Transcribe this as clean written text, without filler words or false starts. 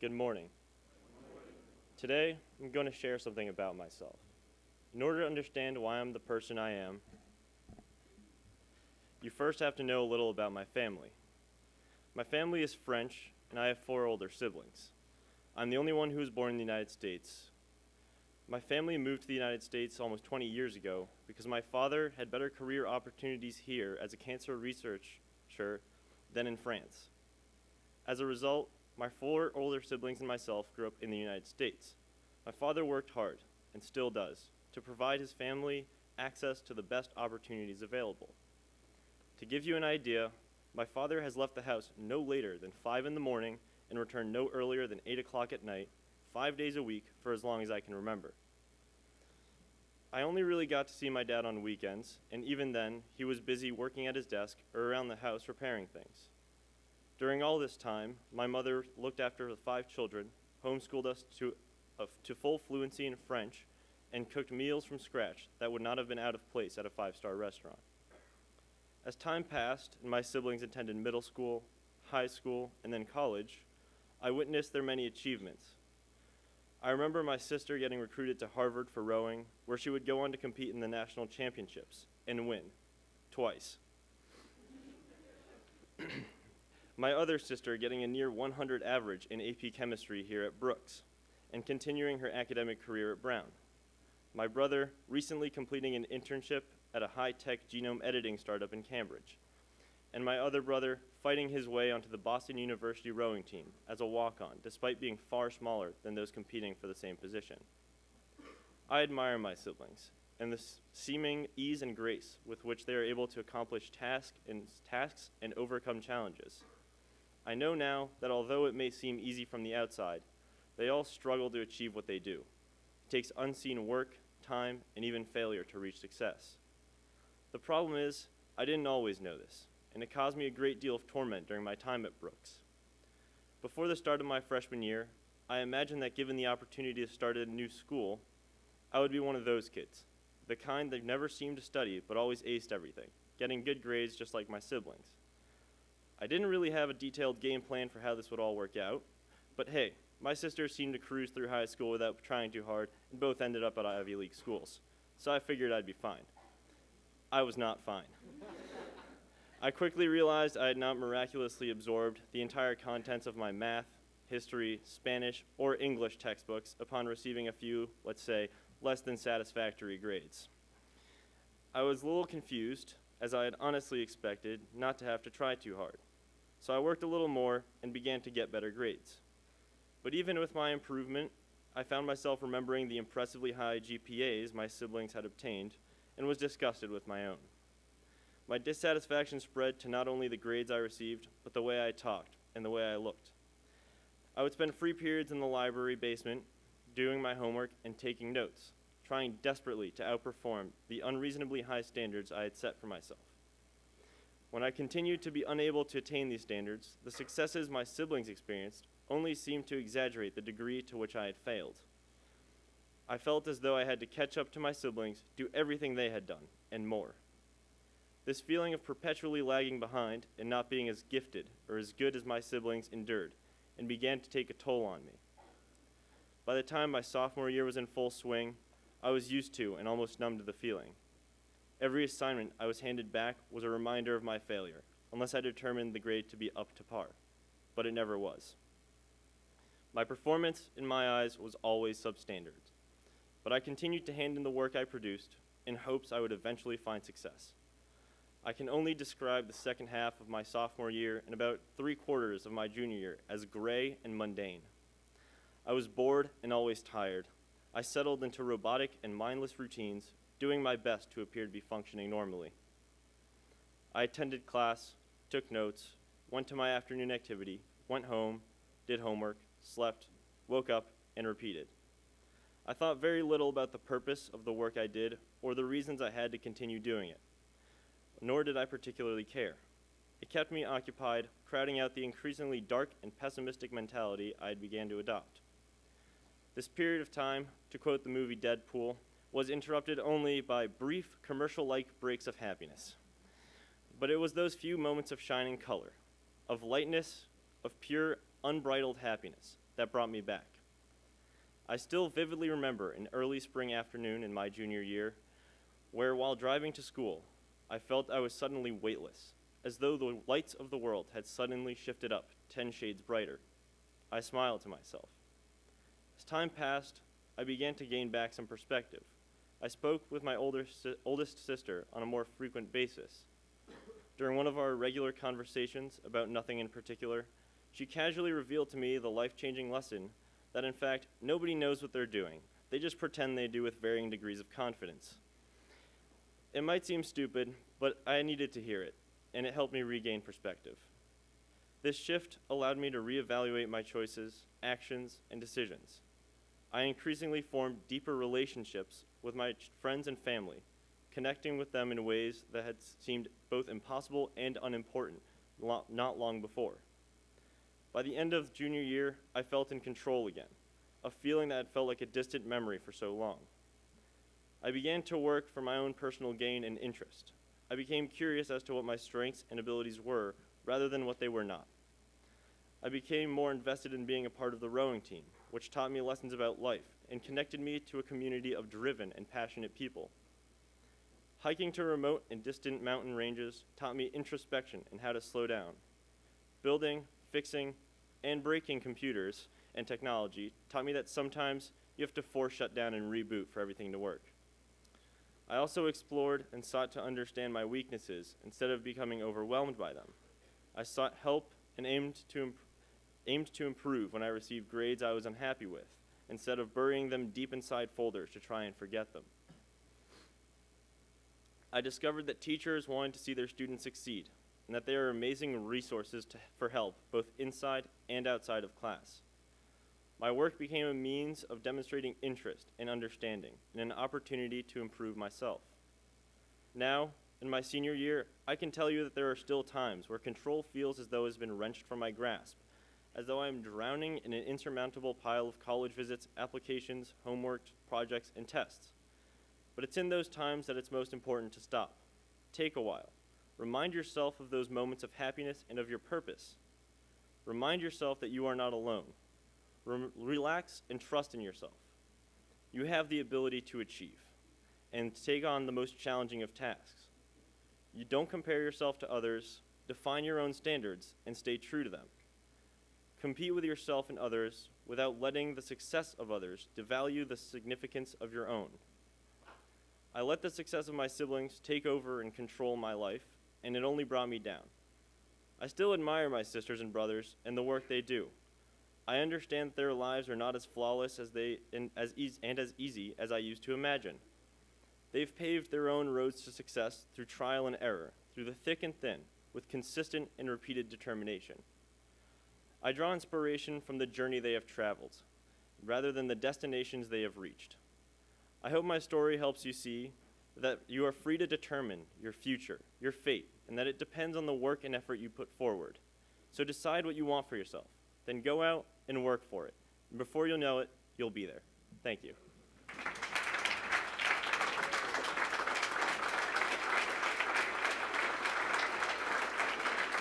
Good morning. Today, I'm going to share something about myself. In order to understand why I'm the person I am, you first have to know a little about my family. My family is French, and I have 4 older siblings. I'm the only one who was born in the United States. My family moved to the United States almost 20 years ago because my father had better career opportunities here as a cancer researcher than in France. As a result, my 4 older siblings and myself grew up in the United States. My father worked hard, and still does, to provide his family access to the best opportunities available. To give you an idea, my father has left the house no later than 5 in the morning and returned no earlier than 8 o'clock at night, 5 days a week for as long as I can remember. I only really got to see my dad on weekends, and even then, he was busy working at his desk or around the house repairing things. During all this time, my mother looked after the 5 children, homeschooled us to full fluency in French, and cooked meals from scratch that would not have been out of place at a 5-star restaurant. As time passed and my siblings attended middle school, high school, and then college, I witnessed their many achievements. I remember my sister getting recruited to Harvard for rowing, where she would go on to compete in the national championships and win, twice. My other sister getting a near 100 average in AP chemistry here at Brooks, and continuing her academic career at Brown. My brother recently completing an internship at a high-tech genome editing startup in Cambridge, and my other brother fighting his way onto the Boston University rowing team as a walk-on, despite being far smaller than those competing for the same position. I admire my siblings and the seeming ease and grace with which they are able to accomplish tasks and overcome challenges. I know now that although it may seem easy from the outside, they all struggle to achieve what they do. It takes unseen work, time, and even failure to reach success. The problem is, I didn't always know this, and it caused me a great deal of torment during my time at Brooks. Before the start of my freshman year, I imagined that given the opportunity to start at a new school, I would be one of those kids, the kind that never seemed to study but always aced everything, getting good grades just like my siblings. I didn't really have a detailed game plan for how this would all work out, but hey, my sisters seemed to cruise through high school without trying too hard, and both ended up at Ivy League schools, so I figured I'd be fine. I was not fine. I quickly realized I had not miraculously absorbed the entire contents of my math, history, Spanish, or English textbooks upon receiving a few, let's say, less than satisfactory grades. I was a little confused, as I had honestly expected not to have to try too hard. So I worked a little more and began to get better grades. But even with my improvement, I found myself remembering the impressively high GPAs my siblings had obtained and was disgusted with my own. My dissatisfaction spread to not only the grades I received, but the way I talked and the way I looked. I would spend free periods in the library basement doing my homework and taking notes, trying desperately to outperform the unreasonably high standards I had set for myself. When I continued to be unable to attain these standards, the successes my siblings experienced only seemed to exaggerate the degree to which I had failed. I felt as though I had to catch up to my siblings, do everything they had done, and more. This feeling of perpetually lagging behind and not being as gifted or as good as my siblings endured and began to take a toll on me. By the time my sophomore year was in full swing, I was used to and almost numb to the feeling. Every assignment I was handed back was a reminder of my failure, unless I determined the grade to be up to par, but it never was. My performance, in my eyes, was always substandard, but I continued to hand in the work I produced in hopes I would eventually find success. I can only describe the second half of my sophomore year and about 3/4 of my junior year as gray and mundane. I was bored and always tired. I settled into robotic and mindless routines, doing my best to appear to be functioning normally. I attended class, took notes, went to my afternoon activity, went home, did homework, slept, woke up, and repeated. I thought very little about the purpose of the work I did or the reasons I had to continue doing it, nor did I particularly care. It kept me occupied, crowding out the increasingly dark and pessimistic mentality I had began to adopt. This period of time, to quote the movie Deadpool, was interrupted only by brief commercial-like breaks of happiness. But it was those few moments of shining color, of lightness, of pure, unbridled happiness that brought me back. I still vividly remember an early spring afternoon in my junior year where, while driving to school, I felt I was suddenly weightless, as though the lights of the world had suddenly shifted up 10 shades brighter. I smiled to myself. As time passed, I began to gain back some perspective. I spoke with my oldest sister on a more frequent basis. During one of our regular conversations about nothing in particular, she casually revealed to me the life-changing lesson that, in fact, nobody knows what they're doing. They just pretend they do with varying degrees of confidence. It might seem stupid, but I needed to hear it, and it helped me regain perspective. This shift allowed me to reevaluate my choices, actions, and decisions. I increasingly formed deeper relationships with my friends and family, connecting with them in ways that had seemed both impossible and unimportant not long before. By the end of junior year, I felt in control again, a feeling that had felt like a distant memory for so long. I began to work for my own personal gain and interest. I became curious as to what my strengths and abilities were, rather than what they were not. I became more invested in being a part of the rowing team, which taught me lessons about life and connected me to a community of driven and passionate people. Hiking to remote and distant mountain ranges taught me introspection and how to slow down. Building, fixing, and breaking computers and technology taught me that sometimes you have to force shut down and reboot for everything to work. I also explored and sought to understand my weaknesses instead of becoming overwhelmed by them. I sought help and aimed to improve when I received grades I was unhappy with, instead of burying them deep inside folders to try and forget them. I discovered that teachers wanted to see their students succeed, and that they are amazing resources for help, both inside and outside of class. My work became a means of demonstrating interest and understanding, and an opportunity to improve myself. Now, in my senior year, I can tell you that there are still times where control feels as though it has been wrenched from my grasp, as though I am drowning in an insurmountable pile of college visits, applications, homework, projects, and tests. But it's in those times that it's most important to stop. Take a while. Remind yourself of those moments of happiness and of your purpose. Remind yourself that you are not alone. Relax and trust in yourself. You have the ability to achieve and take on the most challenging of tasks. You don't compare yourself to others, define your own standards, and stay true to them. Compete with yourself and others without letting the success of others devalue the significance of your own. I let the success of my siblings take over and control my life, and it only brought me down. I still admire my sisters and brothers and the work they do. I understand that their lives are not as flawless and as easy as I used to imagine. They've paved their own roads to success through trial and error, through the thick and thin, with consistent and repeated determination. I draw inspiration from the journey they have traveled, rather than the destinations they have reached. I hope my story helps you see that you are free to determine your future, your fate, and that it depends on the work and effort you put forward. So decide what you want for yourself, then go out and work for it. And before you'll know it, you'll be there. Thank you.